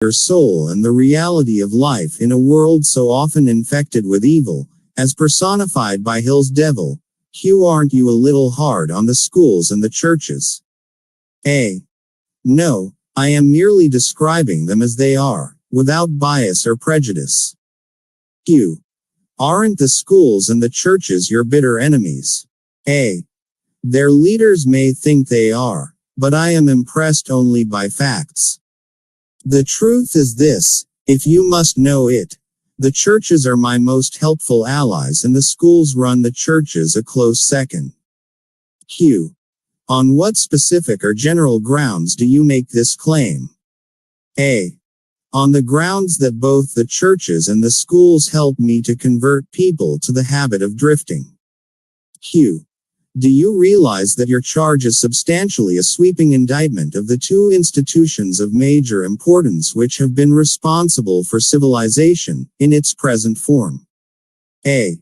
your soul and the reality of life in a world so often infected with evil, as personified by Hill's devil. Q. Aren't you a little hard on the schools and the churches? A. No, I am merely describing them as they are, without bias or prejudice. Q. Aren't the schools and the churches your bitter enemies? A. Their leaders may think they are, but I am impressed only by facts. The truth is this, if you must know it. The churches are my most helpful allies and the schools run the churches a close second. Q. On what specific or general grounds do you make this claim? A. On the grounds that both the churches and the schools help me to convert people to the habit of drifting. Q. Do you realize that your charge is substantially a sweeping indictment of the two institutions of major importance which have been responsible for civilization, in its present form? A.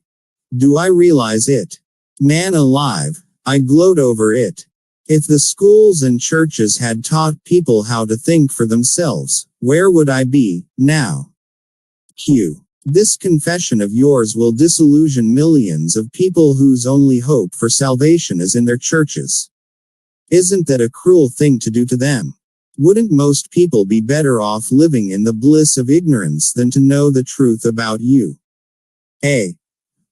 Do I realize it? Man alive, I gloat over it. If the schools and churches had taught people how to think for themselves, where would I be, now? Q. This confession of yours will disillusion millions of people whose only hope for salvation is in their churches. Isn't that a cruel thing to do to them? Wouldn't most people be better off living in the bliss of ignorance than to know the truth about you? A.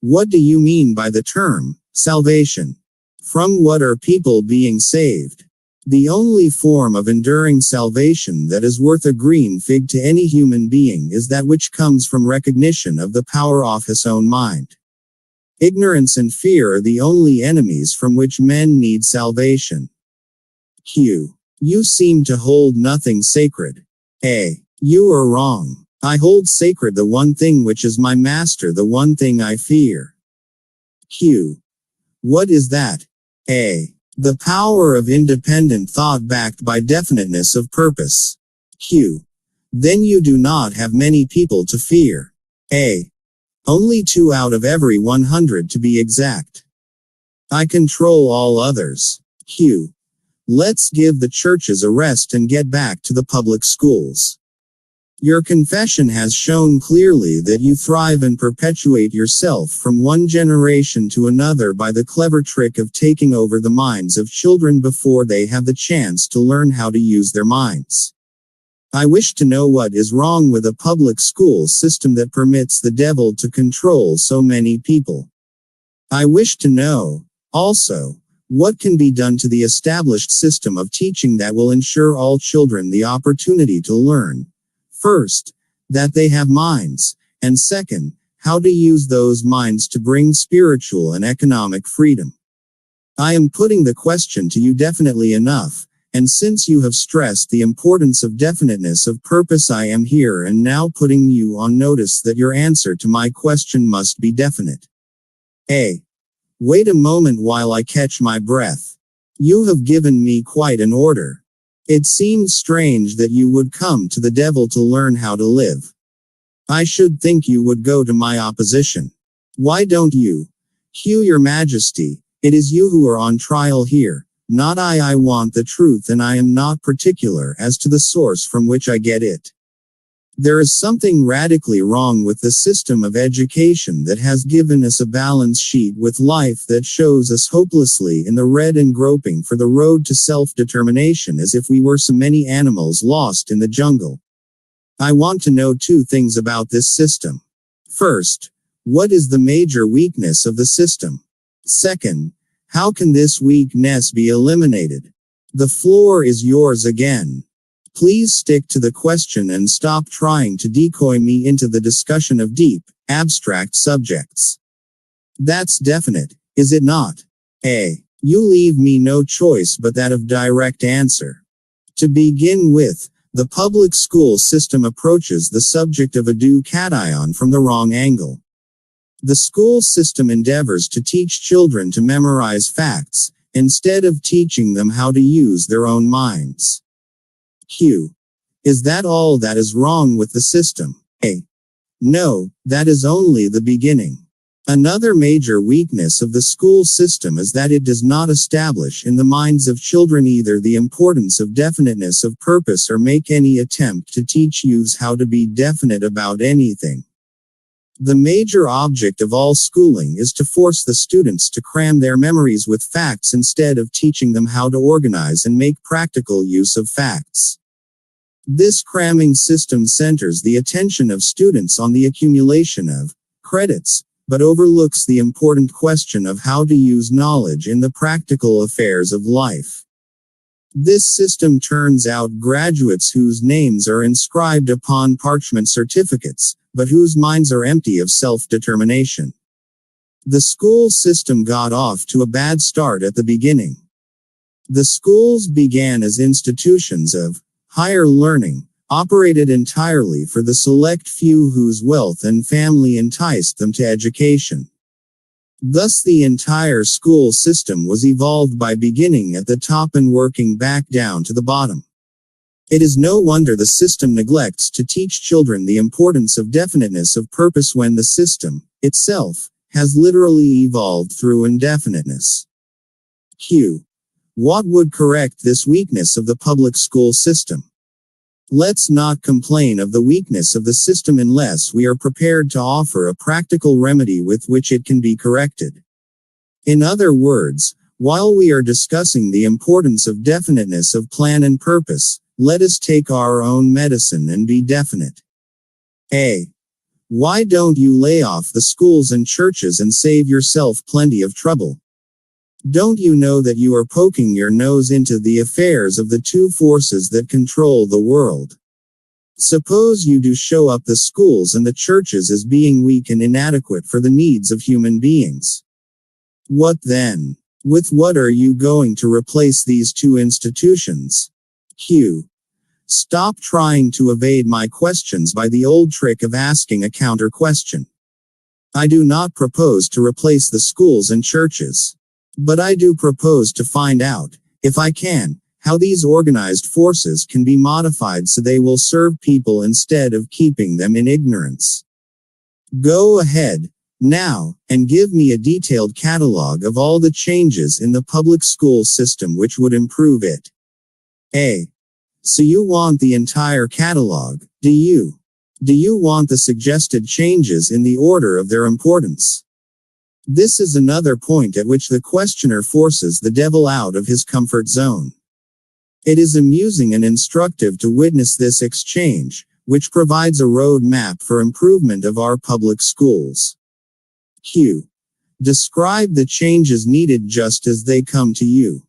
What do you mean by the term, salvation? From what are people being saved? The only form of enduring salvation that is worth a green fig to any human being is that which comes from recognition of the power of his own mind. Ignorance and fear are the only enemies from which men need salvation. Q. You seem to hold nothing sacred. A. You are wrong. I hold sacred the one thing which is my master, the one thing I fear. Q. What is that? A. The power of independent thought backed by definiteness of purpose. Q. Then you do not have many people to fear. A. Only 2 out of every 100 to be exact. I control all others. Q. Let's give the churches a rest and get back to the public schools. Your confession has shown clearly that you thrive and perpetuate yourself from one generation to another by the clever trick of taking over the minds of children before they have the chance to learn how to use their minds. I wish to know what is wrong with a public school system that permits the devil to control so many people. I wish to know, also, what can be done to the established system of teaching that will ensure all children the opportunity to learn. First, that they have minds, and second, how to use those minds to bring spiritual and economic freedom. I am putting the question to you definitely enough, and since you have stressed the importance of definiteness of purpose, I am here and now putting you on notice that your answer to my question must be definite. A. Wait a moment while I catch my breath. You have given me quite an order. It seems strange that you would come to the devil to learn how to live. I should think you would go to my opposition. Why don't you? Q. Your Majesty, it is you who are on trial here, not I. I want the truth and I am not particular as to the source from which I get it. There is something radically wrong with the system of education that has given us a balance sheet with life that shows us hopelessly in the red and groping for the road to self-determination as if we were so many animals lost in the jungle. I want to know 2 things about this system. First, what is the major weakness of the system? Second, how can this weakness be eliminated? The floor is yours again. Please stick to the question and stop trying to decoy me into the discussion of deep, abstract subjects. That's definite, is it not? A. You leave me no choice but that of direct answer. To begin with, the public school system approaches the subject of a doucation from the wrong angle. The school system endeavors to teach children to memorize facts, instead of teaching them how to use their own minds. Q. Is that all that is wrong with the system? A. No, that is only the beginning. Another major weakness of the school system is that it does not establish in the minds of children either the importance of definiteness of purpose or make any attempt to teach youths how to be definite about anything. The major object of all schooling is to force the students to cram their memories with facts instead of teaching them how to organize and make practical use of facts. This cramming system centers the attention of students on the accumulation of credits, but overlooks the important question of how to use knowledge in the practical affairs of life. This system turns out graduates whose names are inscribed upon parchment certificates, but whose minds are empty of self-determination. The school system got off to a bad start at the beginning. The schools began as institutions of higher learning, operated entirely for the select few whose wealth and family enticed them to education. Thus the entire school system was evolved by beginning at the top and working back down to the bottom. It is no wonder the system neglects to teach children the importance of definiteness of purpose when the system, itself, has literally evolved through indefiniteness. Q. What would correct this weakness of the public school system? Let's not complain of the weakness of the system unless we are prepared to offer a practical remedy with which it can be corrected. In other words, while we are discussing the importance of definiteness of plan and purpose, let us take our own medicine and be definite. A. Why don't you lay off the schools and churches and save yourself plenty of trouble? Don't you know that you are poking your nose into the affairs of the two forces that control the world? Suppose you do show up the schools and the churches as being weak and inadequate for the needs of human beings. What then? With what are you going to replace these two institutions? Q. Stop trying to evade my questions by the old trick of asking a counter question. I do not propose to replace the schools and churches. But I do propose to find out, if I can, how these organized forces can be modified so they will serve people instead of keeping them in ignorance. Go ahead, now, and give me a detailed catalog of all the changes in the public school system which would improve it. A. So you want the entire catalog, do you? Do you want the suggested changes in the order of their importance? This is another point at which the questioner forces the devil out of his comfort zone. It is amusing and instructive to witness this exchange, which provides a road map for improvement of our public schools. Q. Describe the changes needed just as they come to you.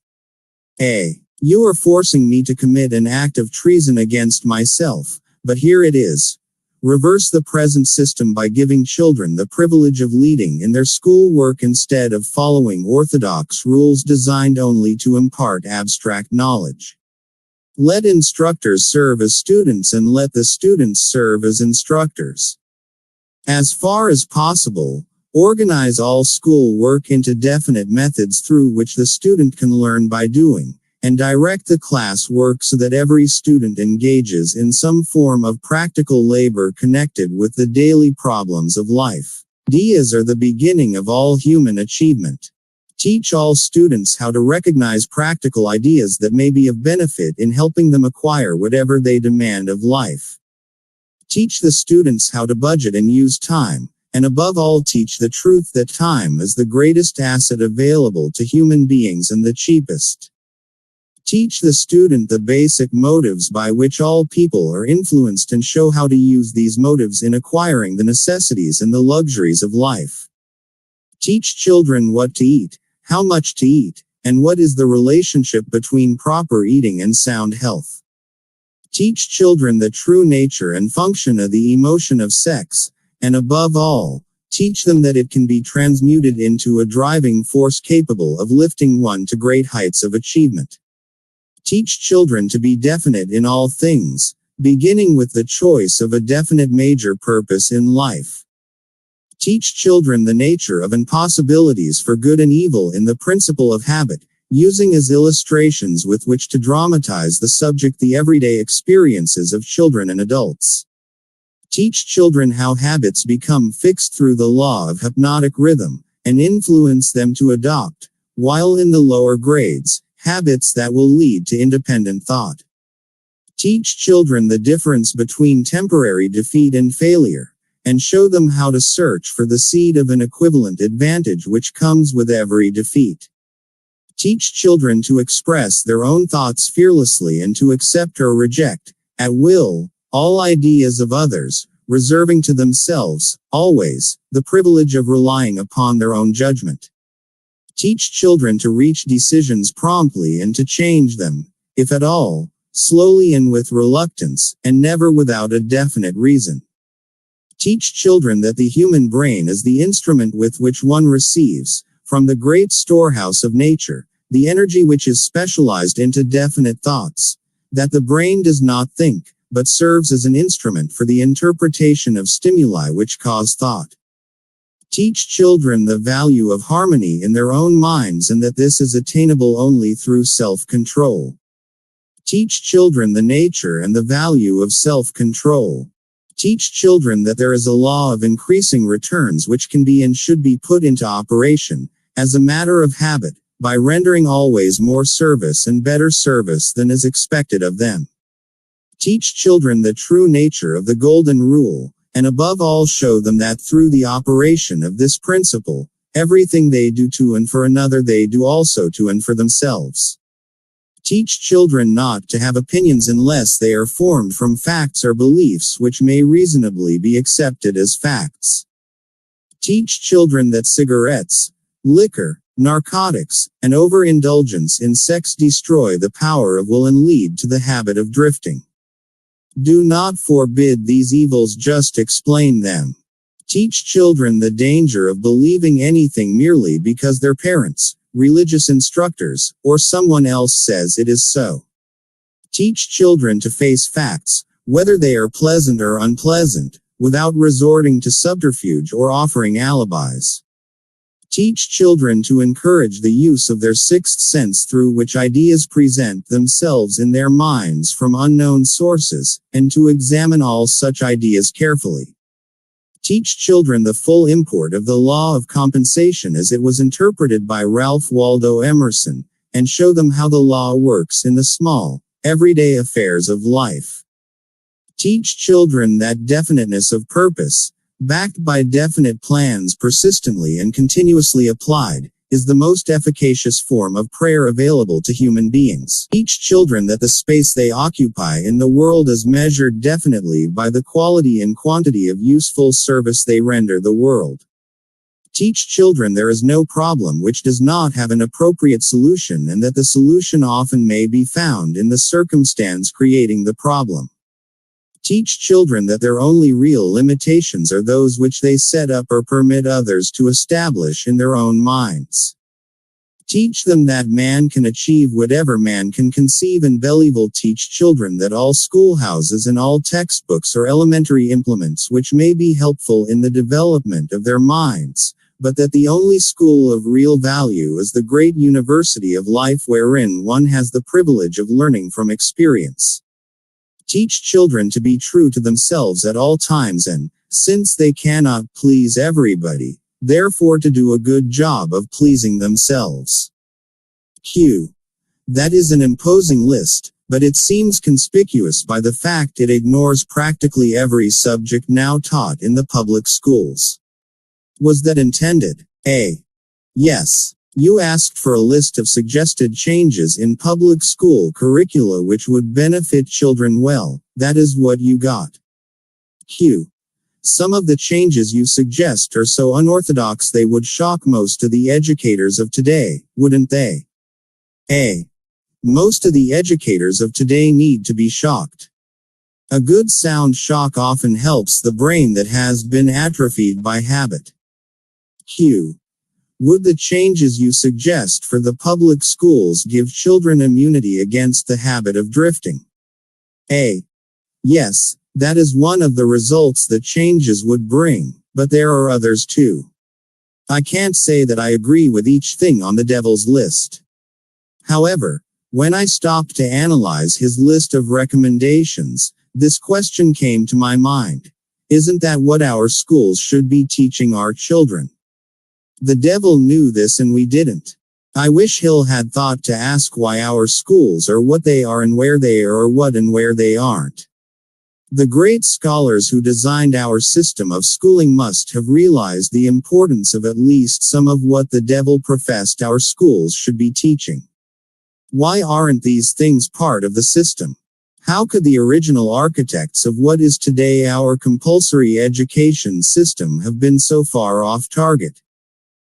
A. You are forcing me to commit an act of treason against myself, but here it is. Reverse the present system by giving children the privilege of leading in their school work instead of following orthodox rules designed only to impart abstract knowledge. Let instructors serve as students and let the students serve as instructors. As far as possible, organize all school work into definite methods through which the student can learn by doing, and direct the class work so that every student engages in some form of practical labor connected with the daily problems of life. Ideas are the beginning of all human achievement. Teach all students how to recognize practical ideas that may be of benefit in helping them acquire whatever they demand of life. Teach the students how to budget and use time, and above all teach the truth that time is the greatest asset available to human beings and the cheapest. Teach the student the basic motives by which all people are influenced and show how to use these motives in acquiring the necessities and the luxuries of life. Teach children what to eat, how much to eat, and what is the relationship between proper eating and sound health. Teach children the true nature and function of the emotion of sex, and above all, teach them that it can be transmuted into a driving force capable of lifting one to great heights of achievement. Teach children to be definite in all things, beginning with the choice of a definite major purpose in life. Teach children the nature of impossibilities for good and evil in the principle of habit, using as illustrations with which to dramatize the subject the everyday experiences of children and adults. Teach children how habits become fixed through the law of hypnotic rhythm, and influence them to adopt, while in the lower grades, habits that will lead to independent thought. Teach children the difference between temporary defeat and failure, and show them how to search for the seed of an equivalent advantage which comes with every defeat. Teach children to express their own thoughts fearlessly and to accept or reject, at will, all ideas of others, reserving to themselves, always, the privilege of relying upon their own judgment. Teach children to reach decisions promptly and to change them, if at all, slowly and with reluctance, and never without a definite reason. Teach children that the human brain is the instrument with which one receives, from the great storehouse of nature, the energy which is specialized into definite thoughts, that the brain does not think, but serves as an instrument for the interpretation of stimuli which cause thought. Teach children the value of harmony in their own minds and that this is attainable only through self-control. Teach children the nature and the value of self-control. Teach children that there is a law of increasing returns which can be and should be put into operation, as a matter of habit, by rendering always more service and better service than is expected of them. Teach children the true nature of the golden rule, and above all show them that through the operation of this principle, everything they do to and for another they do also to and for themselves. Teach children not to have opinions unless they are formed from facts or beliefs which may reasonably be accepted as facts. Teach children that cigarettes, liquor, narcotics, and overindulgence in sex destroy the power of will and lead to the habit of drifting. Do not forbid these evils, just explain them. Teach children the danger of believing anything merely because their parents, religious instructors, or someone else says it is so. Teach children to face facts, whether they are pleasant or unpleasant, without resorting to subterfuge or offering alibis. Teach children to encourage the use of their sixth sense through which ideas present themselves in their minds from unknown sources, and to examine all such ideas carefully. Teach children the full import of the law of compensation as it was interpreted by Ralph Waldo Emerson, and show them how the law works in the small, everyday affairs of life. Teach children that definiteness of purpose, backed by definite plans persistently and continuously applied, is the most efficacious form of prayer available to human beings. Teach children that the space they occupy in the world is measured definitely by the quality and quantity of useful service they render the world. Teach children there is no problem which does not have an appropriate solution and that the solution often may be found in the circumstance creating the problem. Teach children that their only real limitations are those which they set up or permit others to establish in their own minds. Teach them that man can achieve whatever man can conceive and believe. Teach children that all schoolhouses and all textbooks are elementary implements which may be helpful in the development of their minds, but that the only school of real value is the great university of life wherein one has the privilege of learning from experience. Teach children to be true to themselves at all times and, since they cannot please everybody, therefore to do a good job of pleasing themselves. Q. That is an imposing list, but it seems conspicuous by the fact it ignores practically every subject now taught in the public schools. Was that intended? A. Yes. You asked for a list of suggested changes in public school curricula which would benefit children. Well, that is what you got. Q. Some of the changes you suggest are so unorthodox they would shock most of the educators of today, wouldn't they? A. Most of the educators of today need to be shocked. A good sound shock often helps the brain that has been atrophied by habit. Q. Would the changes you suggest for the public schools give children immunity against the habit of drifting? A. Yes, that is one of the results that changes would bring, but there are others too. I can't say that I agree with each thing on the devil's list. However, when I stopped to analyze his list of recommendations, this question came to my mind. Isn't that what our schools should be teaching our children? The devil knew this and we didn't. I wish Hill had thought to ask why our schools are what they are and where they are or what and where they aren't. The great scholars who designed our system of schooling must have realized the importance of at least some of what the devil professed our schools should be teaching. Why aren't these things part of the system? How could the original architects of what is today our compulsory education system have been so far off target?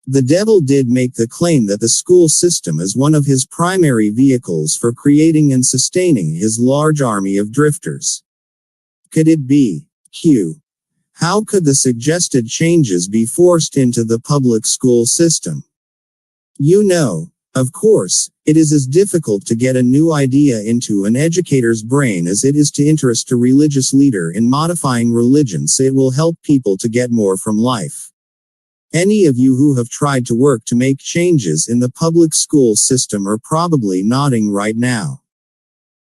The devil did make the claim that the school system is one of his primary vehicles for creating and sustaining his large army of drifters. Could it be? Q. How could the suggested changes be forced into the public school system? Of course, it is as difficult to get a new idea into an educator's brain as it is to interest a religious leader in modifying religion so it will help people to get more from life. Any of you who have tried to work to make changes in the public school system are probably nodding right now.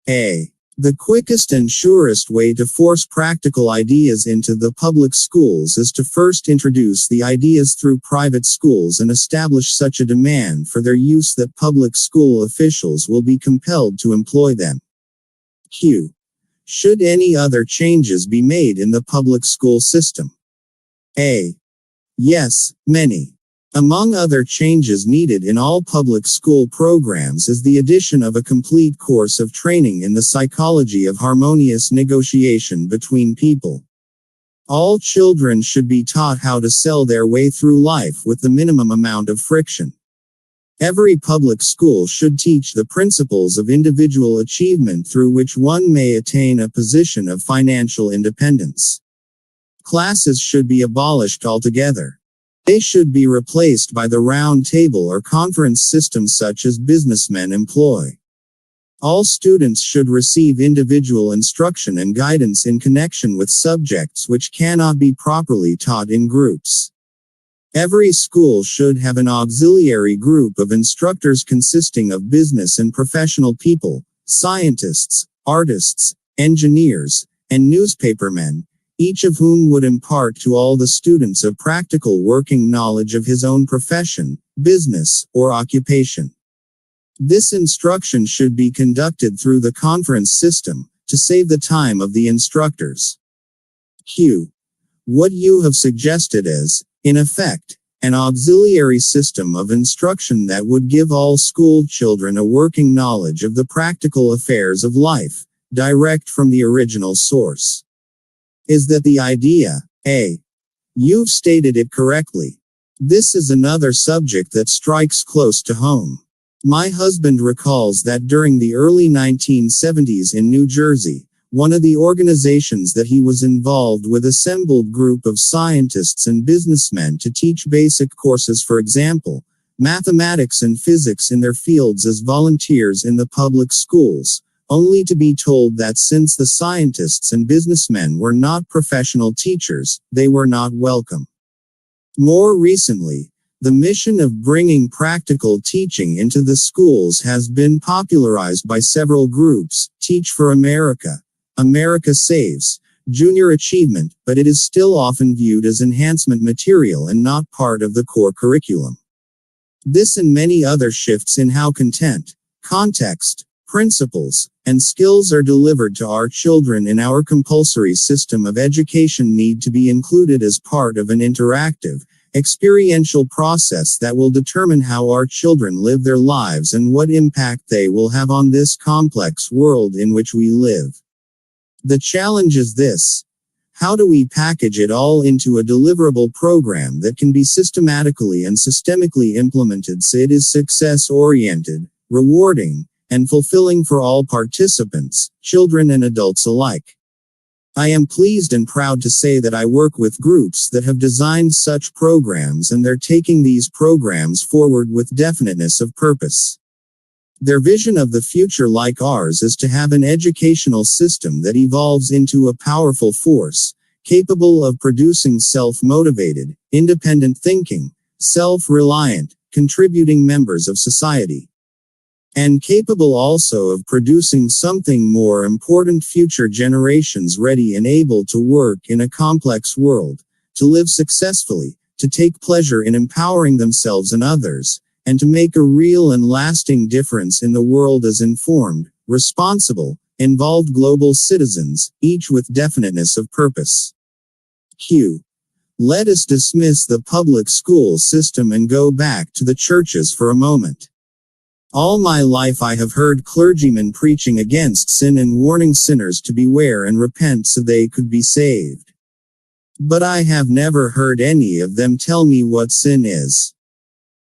A. The quickest and surest way to force practical ideas into the public schools is to first introduce the ideas through private schools and establish such a demand for their use that public school officials will be compelled to employ them. Q. Should any other changes be made in the public school system? A. Yes, many. Among other changes needed in all public school programs is the addition of a complete course of training in the psychology of harmonious negotiation between people. All children should be taught how to sell their way through life with the minimum amount of friction. Every public school should teach the principles of individual achievement through which one may attain a position of financial independence. Classes should be abolished altogether. They should be replaced by the round table or conference system such as businessmen employ. All students should receive individual instruction and guidance in connection with subjects which cannot be properly taught in groups. Every school should have an auxiliary group of instructors consisting of business and professional people, scientists, artists, engineers, and newspapermen, each of whom would impart to all the students a practical working knowledge of his own profession, business, or occupation. This instruction should be conducted through the conference system, to save the time of the instructors. Q. What you have suggested is, in effect, an auxiliary system of instruction that would give all school children a working knowledge of the practical affairs of life, direct from the original source. Is that the idea? A. You've stated it correctly. This is another subject that strikes close to home. My husband recalls that during the early 1970s in New Jersey, one of the organizations that he was involved with assembled group of scientists and businessmen to teach basic courses, for example, mathematics and physics in their fields as volunteers in the public schools, only to be told that since the scientists and businessmen were not professional teachers, they were not welcome. More recently, the mission of bringing practical teaching into the schools has been popularized by several groups, Teach for America, America Saves, Junior Achievement, but it is still often viewed as enhancement material and not part of the core curriculum. This and many other shifts in how content, context, principles, and skills are delivered to our children in our compulsory system of education need to be included as part of an interactive, experiential process that will determine how our children live their lives and what impact they will have on this complex world in which we live. The challenge is this: how do we package it all into a deliverable program that can be systematically and systemically implemented so it is success-oriented, rewarding, and fulfilling for all participants, children and adults alike? I am pleased and proud to say that I work with groups that have designed such programs, and they're taking these programs forward with definiteness of purpose. Their vision of the future, like ours, is to have an educational system that evolves into a powerful force, capable of producing self-motivated, independent thinking, self-reliant, contributing members of society. and capable also of producing something more important: future generations ready and able to work in a complex world, to live successfully, to take pleasure in empowering themselves and others, and to make a real and lasting difference in the world as informed, responsible, involved global citizens, each with definiteness of purpose. Q. Let us dismiss the public school system and go back to the churches for a moment. All my life I have heard clergymen preaching against sin and warning sinners to beware and repent so they could be saved. But I have never heard any of them tell me what sin is.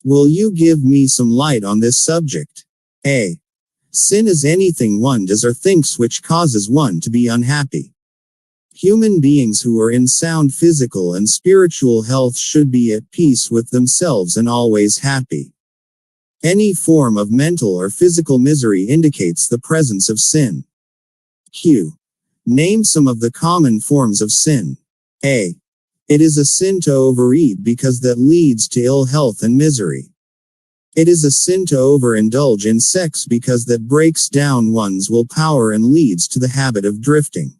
Will you give me some light on this subject? A. Sin is anything one does or thinks which causes one to be unhappy. Human beings who are in sound physical and spiritual health should be at peace with themselves and always happy. Any form of mental or physical misery indicates the presence of sin. Q. Name some of the common forms of sin. A. It is a sin to overeat because that leads to ill health and misery. It is a sin to overindulge in sex because that breaks down one's willpower and leads to the habit of drifting.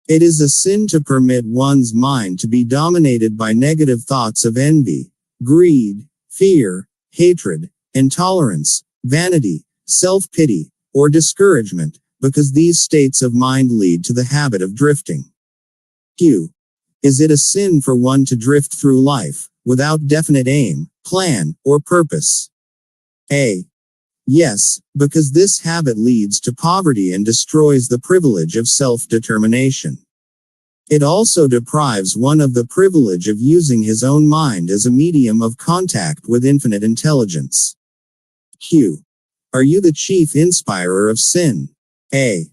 It is a sin to permit one's mind to be dominated by negative thoughts of envy, greed, fear, hatred, intolerance, vanity, self-pity, or discouragement, because these states of mind lead to the habit of drifting. Q. Is it a sin for one to drift through life, without definite aim, plan, or purpose? A. Yes, because this habit leads to poverty and destroys the privilege of self-determination. It also deprives one of the privilege of using his own mind as a medium of contact with infinite intelligence. Q. Are you the chief inspirer of sin? A.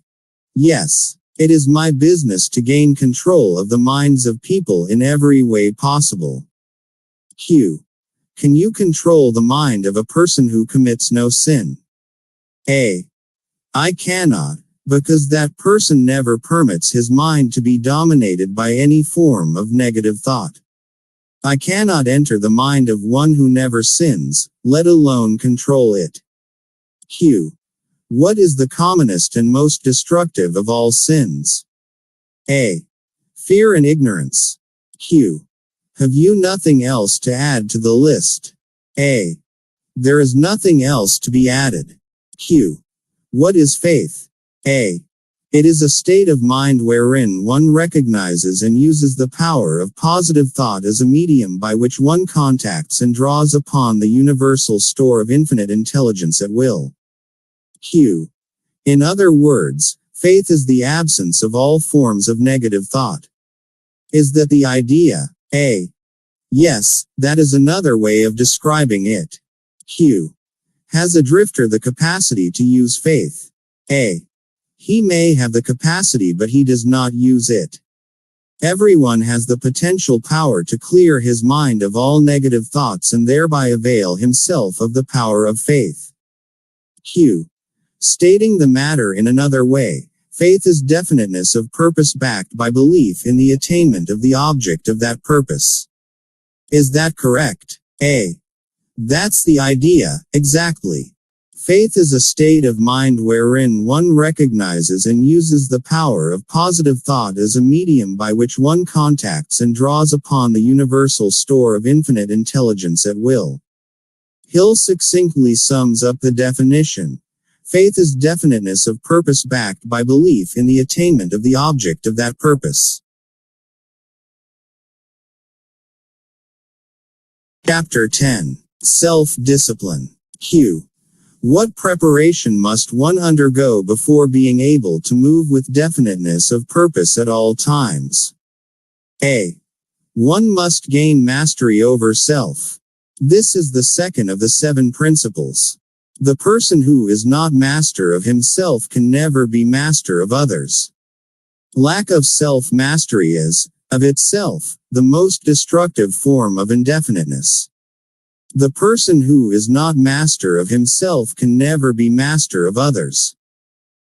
Yes. It is my business to gain control of the minds of people in every way possible. Q. Can you control the mind of a person who commits no sin? A. I cannot, because that person never permits his mind to be dominated by any form of negative thought. I cannot enter the mind of one who never sins, let alone control it. Q. What is the commonest and most destructive of all sins? A. Fear and ignorance. Q. Have you nothing else to add to the list? A. There is nothing else to be added. Q. What is faith? A. It is a state of mind wherein one recognizes and uses the power of positive thought as a medium by which one contacts and draws upon the universal store of infinite intelligence at will. Q. In other words, faith is the absence of all forms of negative thought. Is that the idea? A. Yes, that is another way of describing it. Q. Has a drifter the capacity to use faith? A. He may have the capacity but he does not use it. Everyone has the potential power to clear his mind of all negative thoughts and thereby avail himself of the power of faith. Q. Stating the matter in another way, faith is definiteness of purpose backed by belief in the attainment of the object of that purpose. Is that correct? A. That's the idea, exactly. Faith is a state of mind wherein one recognizes and uses the power of positive thought as a medium by which one contacts and draws upon the universal store of infinite intelligence at will. Hill succinctly sums up the definition. Faith is definiteness of purpose backed by belief in the attainment of the object of that purpose. Chapter 10. Self-discipline. Q. What preparation must one undergo before being able to move with definiteness of purpose at all times? A. One must gain mastery over self. This is the second of the 7 principles. The person who is not master of himself can never be master of others. Lack of self-mastery is, of itself, the most destructive form of indefiniteness. The person who is not master of himself can never be master of others.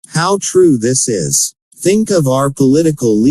How true this is. Think of our political leaders.